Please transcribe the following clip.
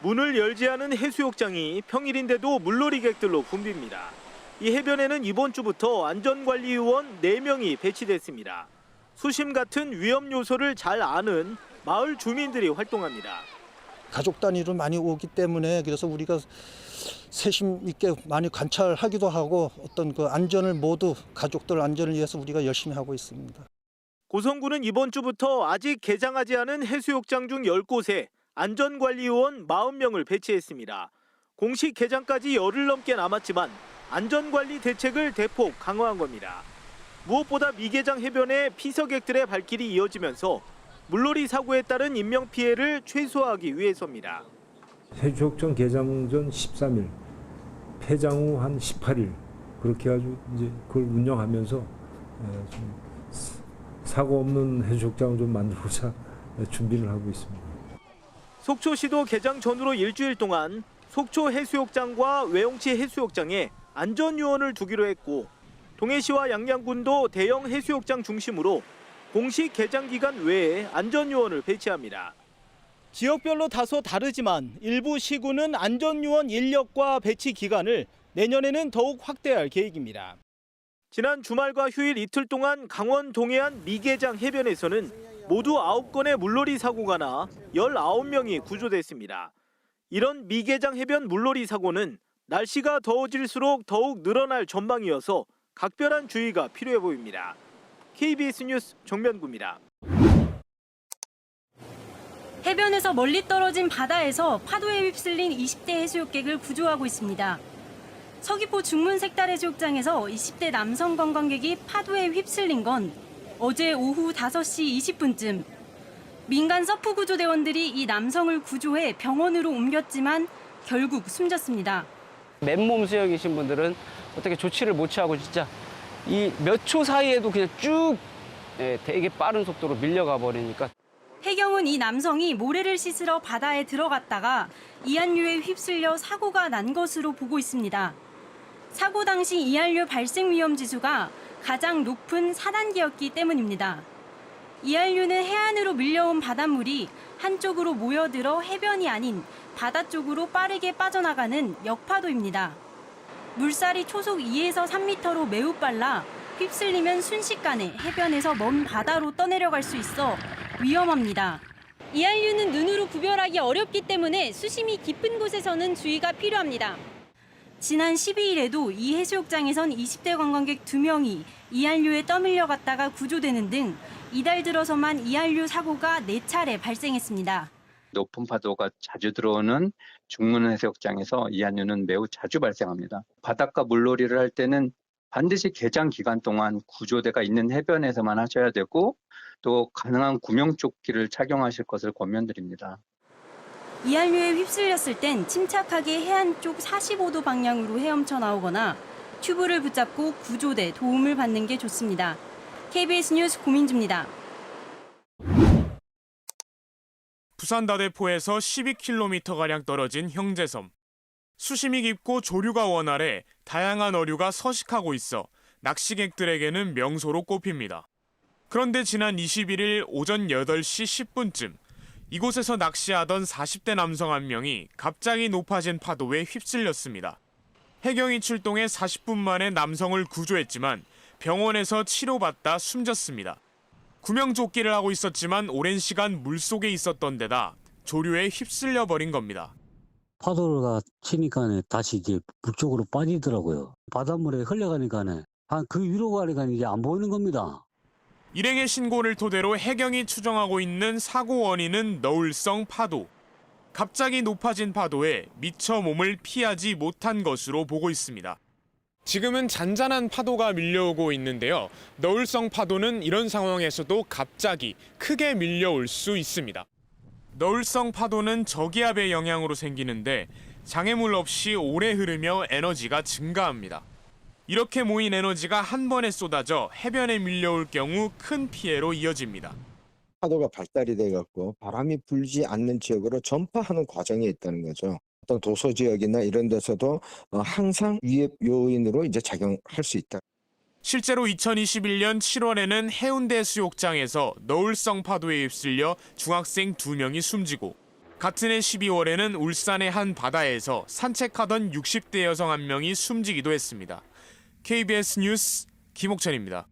문을 열지 않은 해수욕장이 평일인데도 물놀이객들로 붐빕니다. 이 해변에는 이번 주부터 안전관리요원 4명이 배치됐습니다. 수심 같은 위험 요소를 잘 아는 마을 주민들이 활동합니다. 가족 단위로 많이 오기 때문에 그래서 우리가 세심 있게 많이 관찰하기도 하고 어떤 그 안전을 모두 가족들 안전을 위해서 우리가 열심히 하고 있습니다. 고성군은 이번 주부터 아직 개장하지 않은 해수욕장 중 10곳에 안전관리요원 40명을 배치했습니다. 공식 개장까지 열흘 넘게 남았지만 안전관리 대책을 대폭 강화한 겁니다. 무엇보다 미개장 해변에 피서객들의 발길이 이어지면서 물놀이 사고에 따른 인명피해를 최소화하기 위해서입니다. 해수욕장 개장 전 13일, 폐장 후 한 18일 그렇게 해가지고 이제 그걸 운영하면서 좀 사고 없는 해수욕장을 좀 만들고자 준비를 하고 있습니다. 속초시도 개장 전후로 일주일 동안 속초 해수욕장과 외용치 해수욕장에 안전요원을 두기로 했고 동해시와 양양군도 대형 해수욕장 중심으로 공식 개장 기간 외에 안전요원을 배치합니다. 지역별로 다소 다르지만 일부 시군은 안전요원 인력과 배치 기간을 내년에는 더욱 확대할 계획입니다. 지난 주말과 휴일 이틀 동안 강원 동해안 미개장 해변에서는 모두 9건의 물놀이 사고가 나 19명이 구조됐습니다. 이런 미개장 해변 물놀이 사고는 날씨가 더워질수록 더욱 늘어날 전망이어서 각별한 주의가 필요해 보입니다. KBS 뉴스 정면구입니다. 해변에서 멀리 떨어진 바다에서 파도에 휩쓸린 20대 해수욕객을 구조하고 있습니다. 서귀포 중문색달해수욕장에서 20대 남성 관광객이 파도에 휩쓸린 건 어제 오후 5시 20분쯤. 민간 서프구조대원들이 이 남성을 구조해 병원으로 옮겼지만 결국 숨졌습니다. 맨몸 수영이신 분들은 어떻게 조치를 못 취하고 진짜 이 몇 초 사이에도 그냥 쭉 되게 빠른 속도로 밀려가 버리니까. 해경은 이 남성이 모래를 씻으러 바다에 들어갔다가 이한류에 휩쓸려 사고가 난 것으로 보고 있습니다. 사고 당시 이한류 발생 위험 지수가 가장 높은 4단계였기 때문입니다. 이한류는 해안으로 밀려온 바닷물이 한쪽으로 모여들어 해변이 아닌 바다 쪽으로 빠르게 빠져나가는 역파도입니다. 물살이 초속 2에서 3m로 매우 빨라 휩쓸리면 순식간에 해변에서 먼 바다로 떠내려갈 수 있어 위험합니다. 이한류는 눈으로 구별하기 어렵기 때문에 수심이 깊은 곳에서는 주의가 필요합니다. 지난 12일에도 이 해수욕장에선 20대 관광객 2명이 이한류에 떠밀려 갔다가 구조되는 등 이달 들어서만 이한류 사고가 4차례 발생했습니다. 높은 파도가 자주 들어오는 중문해수욕장에서 이한류는 매우 자주 발생합니다. 바닷가 물놀이를 할 때는 반드시 개장 기간 동안 구조대가 있는 해변에서만 하셔야 되고 또 가능한 구명조끼를 착용하실 것을 권면드립니다. 이한류에 휩쓸렸을 땐 침착하게 해안 쪽 45도 방향으로 헤엄쳐 나오거나 튜브를 붙잡고 구조대 도움을 받는 게 좋습니다. KBS 뉴스 고민주입니다. 부산 다대포에서 12km가량 떨어진 형제섬. 수심이 깊고 조류가 원활해 다양한 어류가 서식하고 있어 낚시객들에게는 명소로 꼽힙니다. 그런데 지난 21일 오전 8시 10분쯤 이곳에서 낚시하던 40대 남성 1명이 갑자기 높아진 파도에 휩쓸렸습니다. 해경이 출동해 40분 만에 남성을 구조했지만 병원에서 치료받다 숨졌습니다. 구명조끼를 하고 있었지만 오랜 시간 물속에 있었던 데다 조류에 휩쓸려 버린 겁니다. 파도가 치니까 다시 이제 물 쪽으로 빠지더라고요. 바닷물에 흘러가니까 그 위로 가니까 이제 안 보이는 겁니다. 일행의 신고를 토대로 해경이 추정하고 있는 사고 원인은 너울성 파도. 갑자기 높아진 파도에 미처 몸을 피하지 못한 것으로 보고 있습니다. 지금은 잔잔한 파도가 밀려오고 있는데요. 너울성 파도는 이런 상황에서도 갑자기 크게 밀려올 수 있습니다. 너울성 파도는 저기압의 영향으로 생기는데 장애물 없이 오래 흐르며 에너지가 증가합니다. 이렇게 모인 에너지가 한 번에 쏟아져 해변에 밀려올 경우 큰 피해로 이어집니다. 파도가 발달이 돼갖고 바람이 불지 않는 지역으로 전파하는 과정에 있다는 거죠. 어떤 도서 지역이나 이런 데서도 항상 위협 요인으로 이제 작용할 수 있다. 실제로 2021년 7월에는 해운대 수욕장에서 너울성 파도에 휩쓸려 중학생 2명이 숨지고 같은 해 12월에는 울산의 한 바다에서 산책하던 60대 여성 한 명이 숨지기도 했습니다. KBS 뉴스 김옥천입니다.